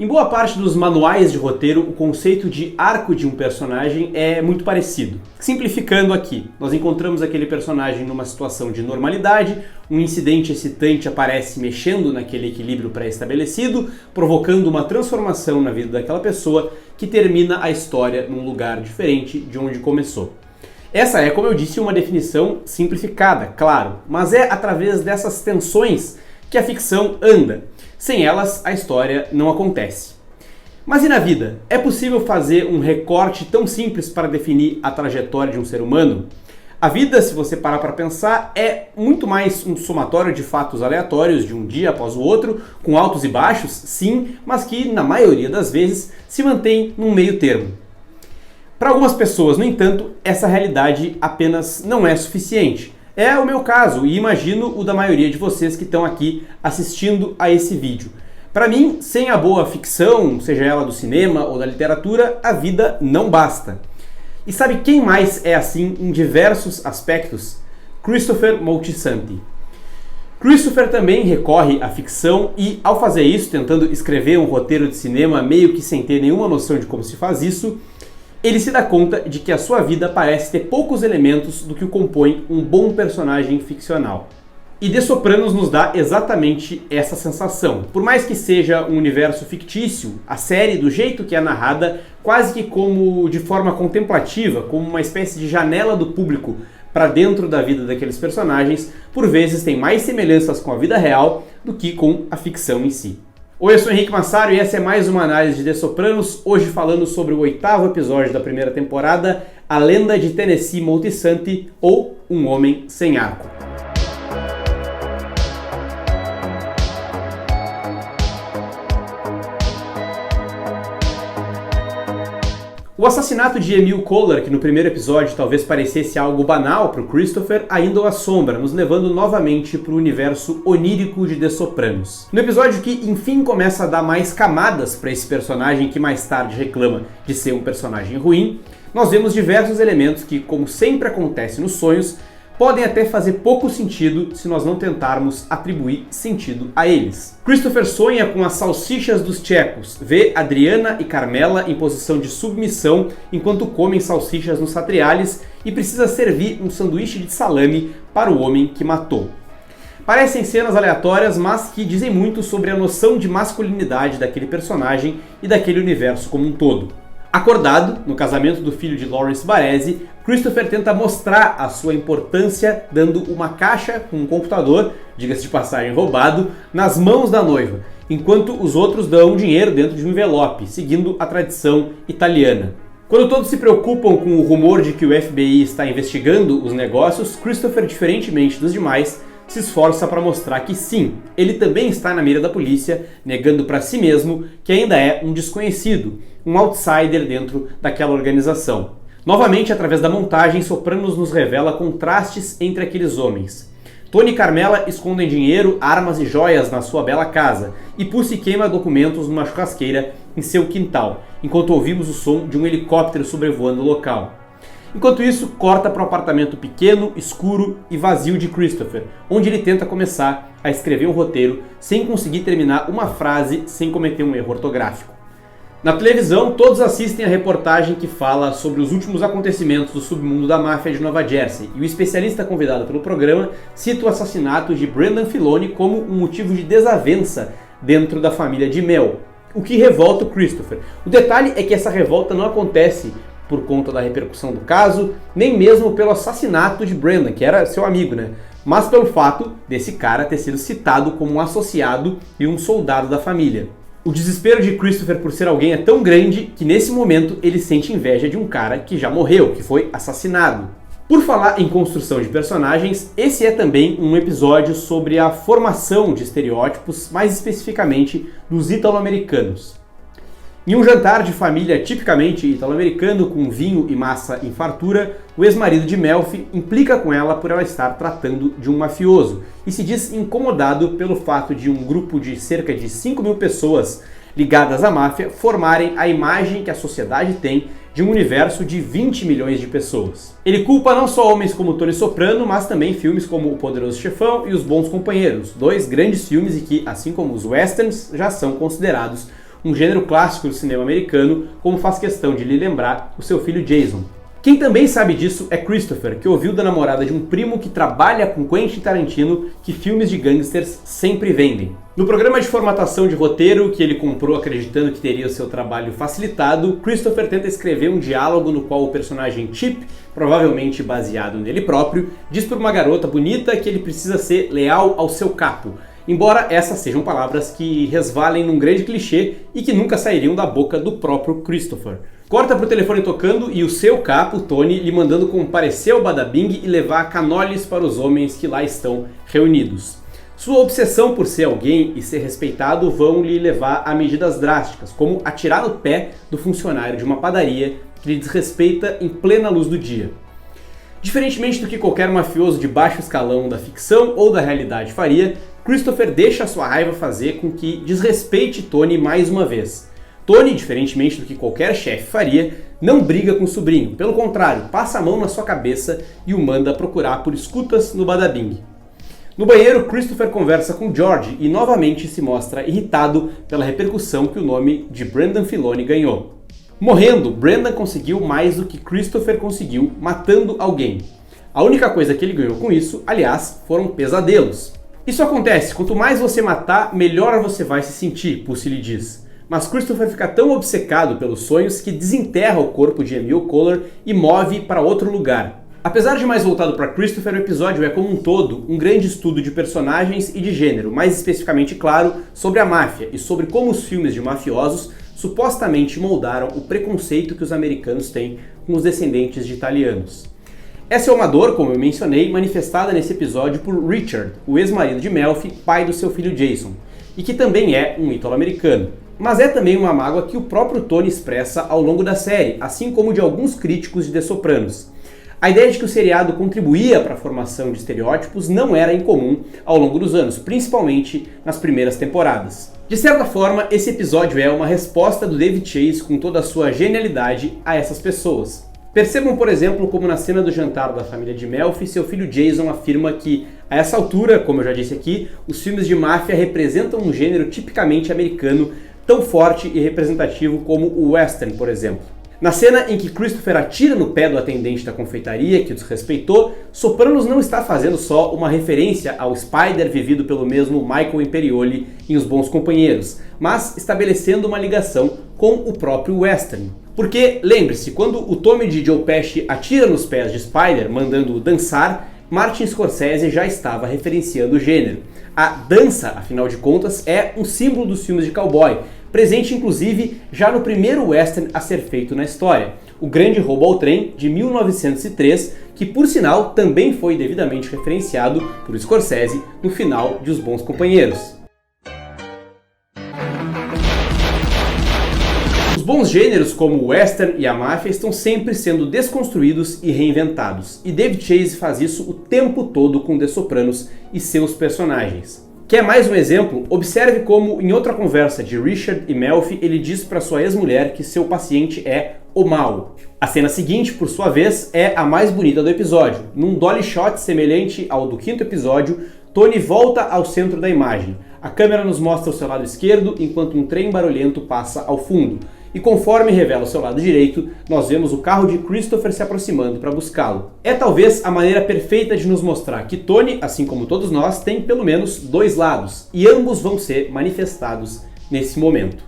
Em boa parte dos manuais de roteiro, o conceito de arco de um personagem é muito parecido. Simplificando aqui, nós encontramos aquele personagem numa situação de normalidade, um incidente excitante aparece mexendo naquele equilíbrio pré-estabelecido, provocando uma transformação na vida daquela pessoa que termina a história num lugar diferente de onde começou. Essa é, como eu disse, uma definição simplificada, claro, mas é através dessas tensões que a ficção anda. Sem elas, a história não acontece. Mas e na vida? É possível fazer um recorte tão simples para definir a trajetória de um ser humano? A vida, se você parar para pensar, é muito mais um somatório de fatos aleatórios de um dia após o outro, com altos e baixos, sim, mas que, na maioria das vezes, se mantém num meio termo. Para algumas pessoas, no entanto, essa realidade apenas não é suficiente. É o meu caso e imagino o da maioria de vocês que estão aqui assistindo a esse vídeo. Para mim, sem a boa ficção, seja ela do cinema ou da literatura, a vida não basta. E sabe quem mais é assim em diversos aspectos? Christopher Moltisanti. Christopher também recorre à ficção e, ao fazer isso, tentando escrever um roteiro de cinema meio que sem ter nenhuma noção de como se faz isso, ele se dá conta de que a sua vida parece ter poucos elementos do que o compõe um bom personagem ficcional. E The Sopranos nos dá exatamente essa sensação. Por mais que seja um universo fictício, a série, do jeito que é narrada, quase que como de forma contemplativa, como uma espécie de janela do público para dentro da vida daqueles personagens, por vezes tem mais semelhanças com a vida real do que com a ficção em si. Oi, eu sou Henrique Massaro e essa é mais uma análise de The Sopranos, hoje falando sobre o 8º episódio da primeira temporada, A Lenda de Tennessee Moltisanti, ou Um Homem Sem Arco. O assassinato de Emil Kohler, que no primeiro episódio talvez parecesse algo banal para o Christopher, ainda o assombra, nos levando novamente para o universo onírico de The Sopranos. No episódio que, enfim, começa a dar mais camadas para esse personagem que mais tarde reclama de ser um personagem ruim, nós vemos diversos elementos que, como sempre acontece nos sonhos, podem até fazer pouco sentido se nós não tentarmos atribuir sentido a eles. Christopher sonha com as salsichas dos tchecos, vê Adriana e Carmela em posição de submissão enquanto comem salsichas nos satriales e precisa servir um sanduíche de salame para o homem que matou. Parecem cenas aleatórias, mas que dizem muito sobre a noção de masculinidade daquele personagem e daquele universo como um todo. Acordado, no casamento do filho de Lawrence Baresi, Christopher tenta mostrar a sua importância dando uma caixa com um computador, diga-se de passagem roubado, nas mãos da noiva, enquanto os outros dão dinheiro dentro de um envelope, seguindo a tradição italiana. Quando todos se preocupam com o rumor de que o FBI está investigando os negócios, Christopher, diferentemente dos demais, se esforça para mostrar que sim, ele também está na mira da polícia, negando para si mesmo que ainda é um desconhecido, um outsider dentro daquela organização. Novamente, através da montagem, Sopranos nos revela contrastes entre aqueles homens. Tony e Carmela escondem dinheiro, armas e joias na sua bela casa, e Pussy queima documentos numa churrasqueira em seu quintal, enquanto ouvimos o som de um helicóptero sobrevoando o local. Enquanto isso, corta para um apartamento pequeno, escuro e vazio de Christopher, onde ele tenta começar a escrever um roteiro sem conseguir terminar uma frase sem cometer um erro ortográfico. Na televisão, todos assistem a reportagem que fala sobre os últimos acontecimentos do submundo da máfia de Nova Jersey, e o especialista convidado pelo programa cita o assassinato de Brendan Filoni como um motivo de desavença dentro da família de Mel, o que revolta o Christopher. O detalhe é que essa revolta não acontece por conta da repercussão do caso, nem mesmo pelo assassinato de Brendan, que era seu amigo, mas pelo fato desse cara ter sido citado como um associado e um soldado da família. O desespero de Christopher por ser alguém é tão grande que nesse momento ele sente inveja de um cara que já morreu, que foi assassinado. Por falar em construção de personagens, esse é também um episódio sobre a formação de estereótipos, mais especificamente dos italo-americanos. Em um jantar de família tipicamente italo-americano, com vinho e massa em fartura, o ex-marido de Melfi implica com ela por ela estar tratando de um mafioso e se diz incomodado pelo fato de um grupo de cerca de 5.000 pessoas ligadas à máfia formarem a imagem que a sociedade tem de um universo de 20 milhões de pessoas. Ele culpa não só homens como Tony Soprano, mas também filmes como O Poderoso Chefão e Os Bons Companheiros, dois grandes filmes e que, assim como os westerns, já são considerados um gênero clássico do cinema americano, como faz questão de lhe lembrar o seu filho Jason. Quem também sabe disso é Christopher, que ouviu da namorada de um primo que trabalha com Quentin Tarantino que filmes de gangsters sempre vendem. No programa de formatação de roteiro que ele comprou acreditando que teria o seu trabalho facilitado, Christopher tenta escrever um diálogo no qual o personagem Chip, provavelmente baseado nele próprio, diz para uma garota bonita que ele precisa ser leal ao seu capo, embora essas sejam palavras que resvalem num grande clichê e que nunca sairiam da boca do próprio Christopher. Corta pro telefone tocando e o seu capo, Tony, lhe mandando comparecer ao Badabing e levar canoles para os homens que lá estão reunidos. Sua obsessão por ser alguém e ser respeitado vão lhe levar a medidas drásticas, como atirar no pé do funcionário de uma padaria que lhe desrespeita em plena luz do dia. Diferentemente do que qualquer mafioso de baixo escalão da ficção ou da realidade faria, Christopher deixa a sua raiva fazer com que desrespeite Tony mais uma vez. Tony, diferentemente do que qualquer chefe faria, não briga com o sobrinho, pelo contrário, passa a mão na sua cabeça e o manda procurar por escutas no Badabing. No banheiro, Christopher conversa com George e novamente se mostra irritado pela repercussão que o nome de Brendan Filoni ganhou. Morrendo, Brendan conseguiu mais do que Christopher conseguiu matando alguém. A única coisa que ele ganhou com isso, aliás, foram pesadelos. Isso acontece, quanto mais você matar, melhor você vai se sentir, Pussy lhe diz. Mas Christopher fica tão obcecado pelos sonhos que desenterra o corpo de Emil Kohler e move para outro lugar. Apesar de mais voltado para Christopher, o episódio é, como um todo, um grande estudo de personagens e de gênero, mais especificamente, claro, sobre a máfia e sobre como os filmes de mafiosos supostamente moldaram o preconceito que os americanos têm com os descendentes de italianos. Essa é uma dor, como eu mencionei, manifestada nesse episódio por Richard, o ex-marido de Melfi, pai do seu filho Jason, e que também é um ítalo-americano. Mas é também uma mágoa que o próprio Tony expressa ao longo da série, assim como de alguns críticos de The Sopranos. A ideia de que o seriado contribuía para a formação de estereótipos não era incomum ao longo dos anos, principalmente nas primeiras temporadas. De certa forma, esse episódio é uma resposta do David Chase com toda a sua genialidade a essas pessoas. Percebam, por exemplo, como na cena do jantar da família de Melfi, seu filho Jason afirma que, a essa altura, como eu já disse aqui, os filmes de máfia representam um gênero tipicamente americano, tão forte e representativo como o western, por exemplo. Na cena em que Christopher atira no pé do atendente da confeitaria que o desrespeitou, Sopranos não está fazendo só uma referência ao Spider vivido pelo mesmo Michael Imperioli em Os Bons Companheiros, mas estabelecendo uma ligação com o próprio western. Porque, lembre-se, quando o Tommy de Joe Pesci atira nos pés de Spider, mandando-o dançar, Martin Scorsese já estava referenciando o gênero. A dança, afinal de contas, é um símbolo dos filmes de cowboy, presente inclusive já no primeiro western a ser feito na história, O Grande Roubo ao Trem, de 1903, que por sinal também foi devidamente referenciado por Scorsese no final de Os Bons Companheiros. Os bons gêneros como o western e a máfia estão sempre sendo desconstruídos e reinventados, e David Chase faz isso o tempo todo com The Sopranos e seus personagens. Quer mais um exemplo? Observe como, em outra conversa de Richard e Melfi, ele diz para sua ex-mulher que seu paciente é o mal. A cena seguinte, por sua vez, é a mais bonita do episódio. Num dolly shot semelhante ao do quinto episódio, Tony volta ao centro da imagem. A câmera nos mostra o seu lado esquerdo, enquanto um trem barulhento passa ao fundo. E conforme revela o seu lado direito, nós vemos o carro de Christopher se aproximando para buscá-lo. É talvez a maneira perfeita de nos mostrar que Tony, assim como todos nós, tem pelo menos dois lados, e ambos vão ser manifestados nesse momento.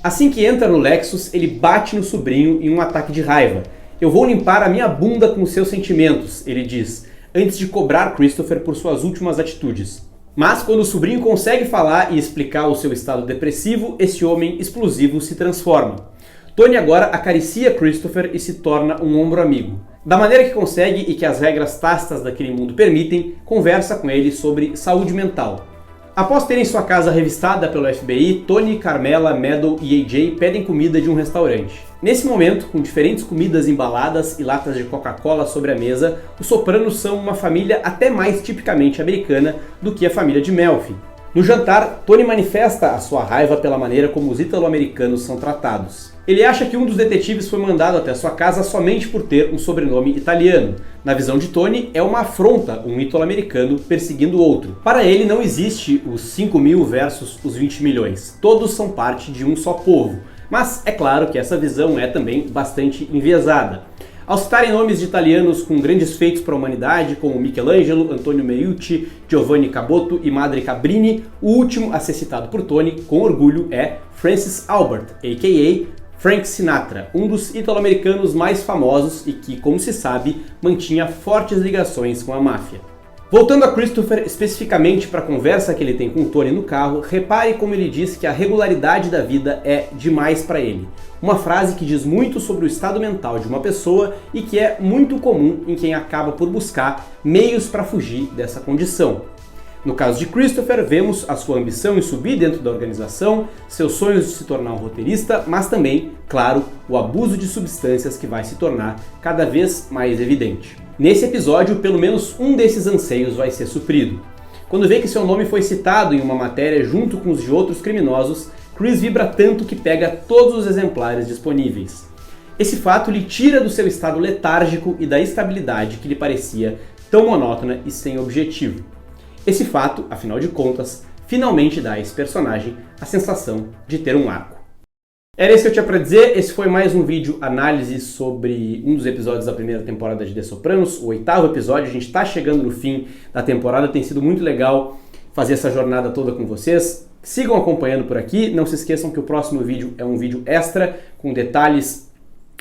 Assim que entra no Lexus, ele bate no sobrinho em um ataque de raiva. "Eu vou limpar a minha bunda com os seus sentimentos", ele diz, antes de cobrar Christopher por suas últimas atitudes. Mas quando o sobrinho consegue falar e explicar o seu estado depressivo, esse homem explosivo se transforma. Tony agora acaricia Christopher e se torna um ombro amigo. Da maneira que consegue e que as regras tácitas daquele mundo permitem, conversa com ele sobre saúde mental. Após terem sua casa revistada pelo FBI, Tony, Carmela, Meadow e AJ pedem comida de um restaurante. Nesse momento, com diferentes comidas embaladas e latas de Coca-Cola sobre a mesa, os Sopranos são uma família até mais tipicamente americana do que a família de Melfi. No jantar, Tony manifesta a sua raiva pela maneira como os italo-americanos são tratados. Ele acha que um dos detetives foi mandado até sua casa somente por ter um sobrenome italiano. Na visão de Tony, é uma afronta um italo-americano perseguindo outro. Para ele, não existe os 5 mil versus os 20 milhões. Todos são parte de um só povo. Mas é claro que essa visão é também bastante enviesada. Ao citarem nomes de italianos com grandes feitos para a humanidade, como Michelangelo, Antonio Meucci, Giovanni Caboto e Madre Cabrini, o último a ser citado por Tony, com orgulho, é Francis Albert, a.k.a. Frank Sinatra, um dos italo-americanos mais famosos e que, como se sabe, mantinha fortes ligações com a máfia. Voltando a Christopher, especificamente para a conversa que ele tem com Tony no carro, repare como ele diz que a regularidade da vida é demais para ele. Uma frase que diz muito sobre o estado mental de uma pessoa e que é muito comum em quem acaba por buscar meios para fugir dessa condição. No caso de Christopher, vemos a sua ambição em subir dentro da organização, seus sonhos de se tornar um roteirista, mas também, claro, o abuso de substâncias que vai se tornar cada vez mais evidente. Nesse episódio, pelo menos um desses anseios vai ser suprido. Quando vê que seu nome foi citado em uma matéria junto com os de outros criminosos, Chris vibra tanto que pega todos os exemplares disponíveis. Esse fato lhe tira do seu estado letárgico e da estabilidade que lhe parecia tão monótona e sem objetivo. Esse fato, afinal de contas, finalmente dá a esse personagem a sensação de ter um arco. Era isso que eu tinha para dizer. Esse foi mais um vídeo análise sobre um dos episódios da primeira temporada de The Sopranos, o 8º episódio. A gente está chegando no fim da temporada, tem sido muito legal fazer essa jornada toda com vocês. Sigam acompanhando por aqui, não se esqueçam que o próximo vídeo é um vídeo extra com detalhes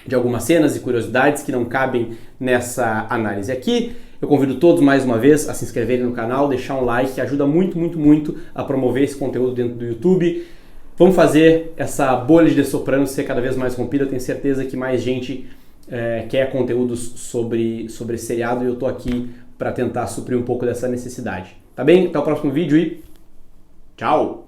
de algumas cenas e curiosidades que não cabem nessa análise aqui. Eu convido todos mais uma vez a se inscreverem no canal, deixar um like, que ajuda muito, muito, muito a promover esse conteúdo dentro do YouTube. Vamos fazer essa bolha de The Sopranos ser cada vez mais rompida. Eu tenho certeza que mais gente quer conteúdos sobre esse seriado e eu tô aqui para tentar suprir um pouco dessa necessidade. Tá bem? Até o próximo vídeo e tchau!